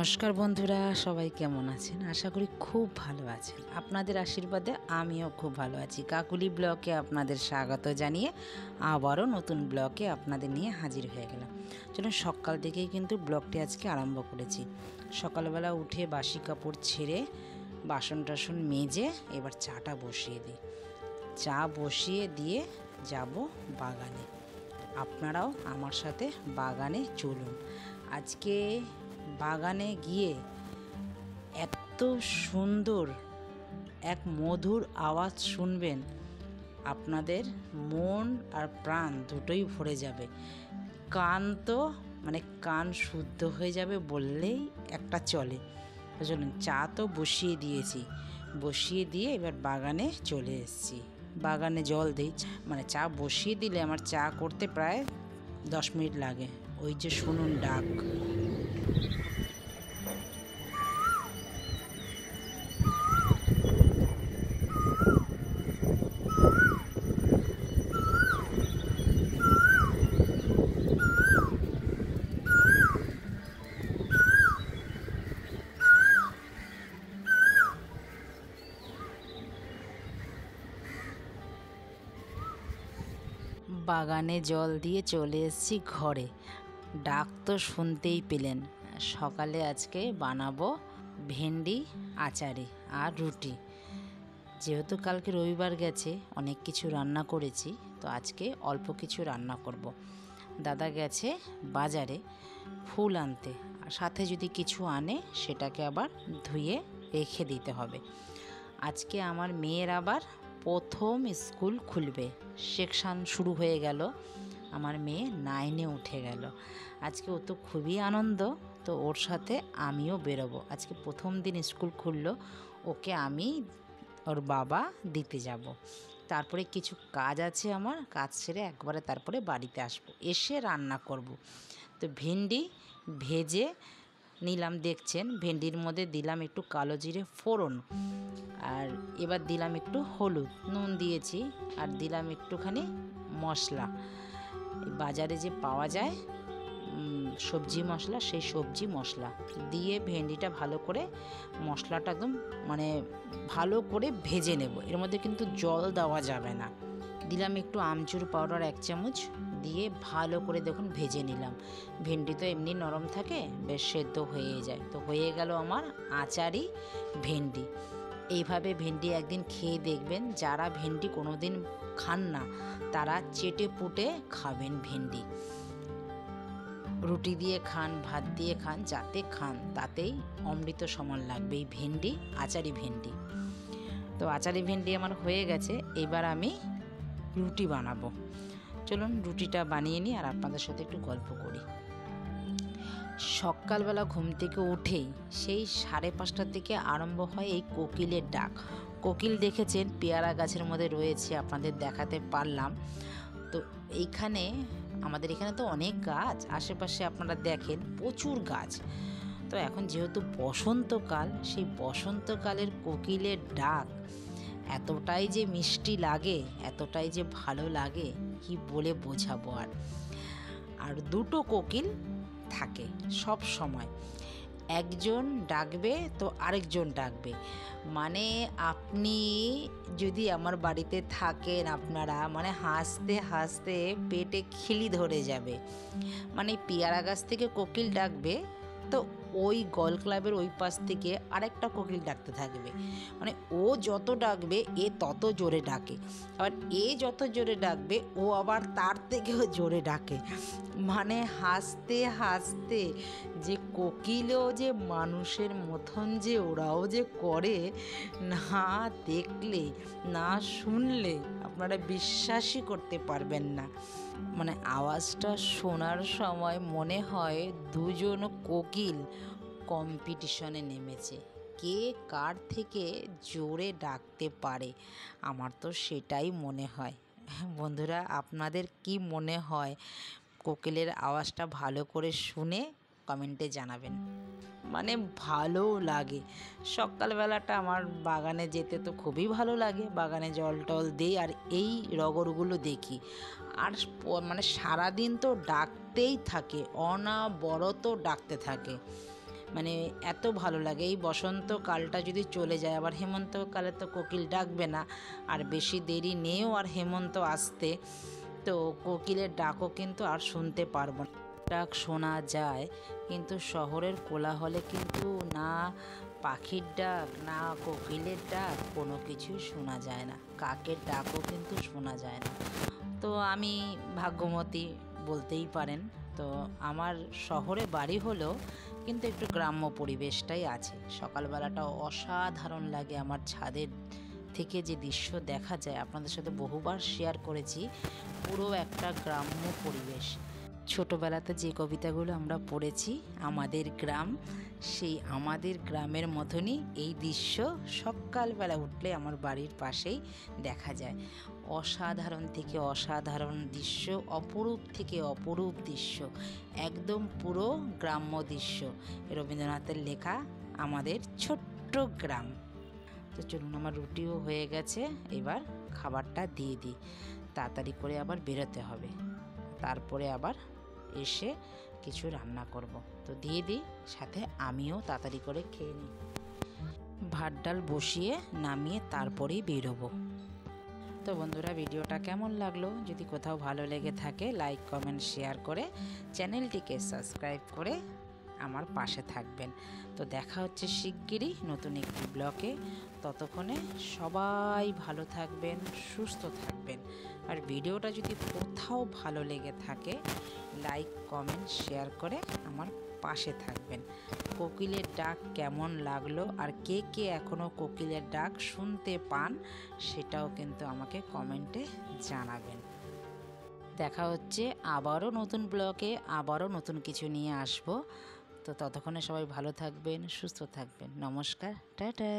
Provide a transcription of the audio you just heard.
নমস্কার বন্ধুরা, সবাই কেমন আছেন? আশা করি খুব ভালো আছেন। আপনাদের আশীর্বাদে আমিও খুব ভালো আছি। কাকুলি ব্লগে আপনাদের স্বাগত জানিয়ে আবারও নতুন ব্লগে আপনাদের নিয়ে হাজির হয়ে গেলাম। চলুন, সকাল থেকেই কিন্তু ব্লগটি আজকে আরম্ভ করেছি। সকালবেলা উঠে বাসি কাপড় ছেড়ে বাসন টাসন মেজে এবার চাটা বসিয়ে দিই। চা বসিয়ে দিয়ে যাব বাগানে। আপনারাও আমার সাথে বাগানে চলুন। আজকে বাগানে গিয়ে এত সুন্দর এক মধুর আওয়াজ শুনবেন, আপনাদের মন আর প্রাণ দুটোই ভরে যাবে। কান শুদ্ধ হয়ে যাবে বললেই একটা চলে। চলুন, চা তো বসিয়ে দিয়েছি, বসিয়ে দিয়ে এবার বাগানে চলে এসেছি। বাগানে জল দিই, চা বসিয়ে দিলে আমার চা করতে প্রায় 10 মিনিট লাগে। ওই যে শুনুন ডাক। বাগানে জল দিয়ে চলে এসেছি ঘরে। ডাক তো শুনতেই পেলেন। সকালে আজকে বানাবো ভেন্ডি আচারে আর রুটি। যেহেতু কালকে রবিবার গেছে, অনেক কিছু রান্না করেছি, তো আজকে অল্প কিছু রান্না করব। দাদা গেছে বাজারে ফুল আনতে, আর সাথে যদি কিছু আনে সেটাকে আবার ধুয়ে রেখে দিতে হবে। আজকে আমার মেয়ের আবার প্রথম স্কুল খুলবে, সেকশান শুরু হয়ে গেল। আমার মেয়ে 9-এ উঠে গেল। আজকে ও তো খুবই আনন্দ, তো ওর সাথে আমিও বেরোবো। আজকে প্রথম দিন স্কুল খুললো, ওকে আমি ওর বাবা দিতে যাব। তারপরে কিছু কাজ আছে আমার, কাজ সেরে একবারে তারপরে বাড়িতে আসবো, এসে রান্না করব। তো ভেন্ডি ভেজে নিলাম, দেখছেন ভেন্ডির মধ্যে দিলাম একটু কালো জিরে ফোড়ন, আর এবার দিলাম একটু হলুদ, নুন দিয়েছি, আর দিলাম একটুখানি মশলা। বাজারে যে পাওয়া যায় সবজি মশলা, সেই সবজি মশলা দিয়ে ভেন্ডিটা ভালো করে মশলাটা একদম ভালো করে ভেজে নেব। এর মধ্যে কিন্তু জল দেওয়া যাবে না। দিলাম একটু আমচুর পাউডার 1 চামচ দিয়ে ভালো করে দেখুন ভেজে নিলাম। ভেন্ডি তো এমনি নরম থাকে, বেশ সেদ্ধ হয়ে যায়। তো হয়ে গেল আমার আচারি ভেন্ডি। এইভাবে ভেন্ডি একদিন খেয়ে দেখবেন। যারা ভেন্ডি কোনো দিন খান না, তারা চেটে পুটে খাবেন ভেন্ডি। রুটি দিয়ে খান, ভাত দিয়ে খান, যাতে খান তাতেই অমৃত সমান লাগবে এই ভেন্ডি, আচারি ভেন্ডি। তো আচারি ভেন্ডি আমার হয়ে গেছে, এবার আমি রুটি বানাবো। চলুন রুটিটা বানিয়ে নিই আর আপনাদের সাথে একটু গল্প করি। সকালবেলা ঘুম থেকে উঠেই সেই 5:30 থেকে আরম্ভ হয় এই কোকিলের ডাক। কোকিল দেখেছেন পেয়ারা গাছের মধ্যে রয়েছে, আপনাদের দেখাতে পারলাম। তো আমাদের এখানে তো অনেক গাছ, আশেপাশে আপনারা দেখেন প্রচুর গাছ। তো এখন যেহেতু বসন্তকাল, সেই বসন্তকালের কোকিলের ডাক এতটাই যে মিষ্টি লাগে, এতটাই যে ভালো লাগে, কি বলে বোঝাবো। আর 2টো কোকিল থাকে সব সময়, একজন ডাকবে তো আরেকজন ডাকবে। আপনি যদি আমার বাড়িতে থাকেন, আপনারা হাসতে হাসতে পেটে খিলি ধরে যাবে। পেয়ারা গাছ থেকে কোকিল ডাকবে, তো ওই গল ক্লাবের ওই পাশ থেকে আরেকটা কোকিল ডাকতে থাকবে। ও যত ডাকবে এ তত জোরে ডাকে, আবার এ যত জোরে ডাকবে ও আবার তার থেকেও জোরে ডাকে। হাসতে হাসতে যে কোকিলও যে মানুষের মতন যে ওরাও যে করে, না দেখলে না শুনলে আপনারা বিশ্বাসই করতে পারবেন না। আওয়াজটা শোনার সময় মনে হয় 2জন কোকিল কম্পিটিশনে নেমেছে, কে কার থেকে জোরে ডাকতে পারে। আমার তো সেটাই মনে হয়। বন্ধুরা, আপনাদের কি মনে হয়? কোকিলের আওয়াজটা ভালো করে শুনে কমেন্টে জানাবেন। ভালোও লাগে। সকালবেলাটা আমার বাগানে যেতে তো খুবই ভালো লাগে। বাগানে জল টল দিই আর এই রগরগুলো দেখি। আর সারাদিন তো ডাকতেই থাকে, অনবরত ডাকতে থাকে। মানে এত ভালো লাগে। এই বসন্তকালটা যদি চলে যায়, আবার হেমন্তকালে তো কোকিল ডাকবে না, আর বেশি দেরি নেও আর হেমন্ত আসতে, তো কোকিলের ডাকও কিন্তু আর শুনতে পারবো না। ডাক শোনা যায়, কিন্তু শহরের কোলাহলে কিন্তু না পাখির ডাক না কোকিলের ডাক কোনো কিছুই শোনা যায় না, কাকের ডাকও কিন্তু শোনা যায় না। তো আমি ভাগ্যবতী বলতেই পারেন। তো আমার শহরে বাড়ি হলেও কিন্তু একটু গ্রাম্য পরিবেশটাই আছে। সকালবেলাটা অসাধারণ লাগে, আমার ছাদের থেকে যে দৃশ্য দেখা যায় আপনাদের সাথে বহুবার শেয়ার করেছি, পুরো একটা গ্রাম্য পরিবেশ। ছোটোবেলাতে যে কবিতাগুলো আমরা পড়েছি, আমাদের গ্রাম, সেই আমাদের গ্রামের মতনই এই দৃশ্য সকালবেলা উঠলে আমার বাড়ির পাশেই দেখা যায়। অসাধারণ থেকে অসাধারণ দৃশ্য, অপরূপ থেকে অপরূপ দৃশ্য, একদম পুরো গ্রাম্য দৃশ্য। রবীন্দ্রনাথের লেখা আমাদের ছোট্ট গ্রাম। তো চলুন, আমার রুটিও হয়ে গেছে, এবার খাবারটা দিয়ে দিই, তাড়াতাড়ি করে আবার বেরোতে হবে, তারপরে আবার এসে কিছু রান্না করব। তো দিয়ে দিই, সাথে আমিও তাড়াতাড়ি করে খেয়ে নিই। ভাত ডাল বসিয়ে নামিয়ে তারপরেই বেরোবো। তো বন্ধুরা, ভিডিওটা কেমন লাগলো? যদি কোথাও ভালো লেগে থাকে লাইক কমেন্ট শেয়ার করে চ্যানেলটিকে সাবস্ক্রাইব করে আমার পাশে থাকবেন। তো দেখা হচ্ছে শিগগিরই নতুন একটি ব্লগে। ততক্ষণে সবাই ভালো থাকবেন, সুস্থ থাকবেন। আর ভিডিওটা যদি কোথাও ভালো লেগে থাকে লাইক কমেন্ট শেয়ার করে আমার পাশে থাকবেন। কোকিলের ডাক কেমন লাগলো, আর কে কে এখনও কোকিলের ডাক শুনতে পান সেটাও কিন্তু আমাকে কমেন্টে জানাবেন। দেখা হচ্ছে আবারও নতুন ব্লগে, আবারও নতুন কিছু নিয়ে আসব। তো ততক্ষণে সবাই ভালো থাকবেন, সুস্থ থাকবেন। নমস্কার, টাটা।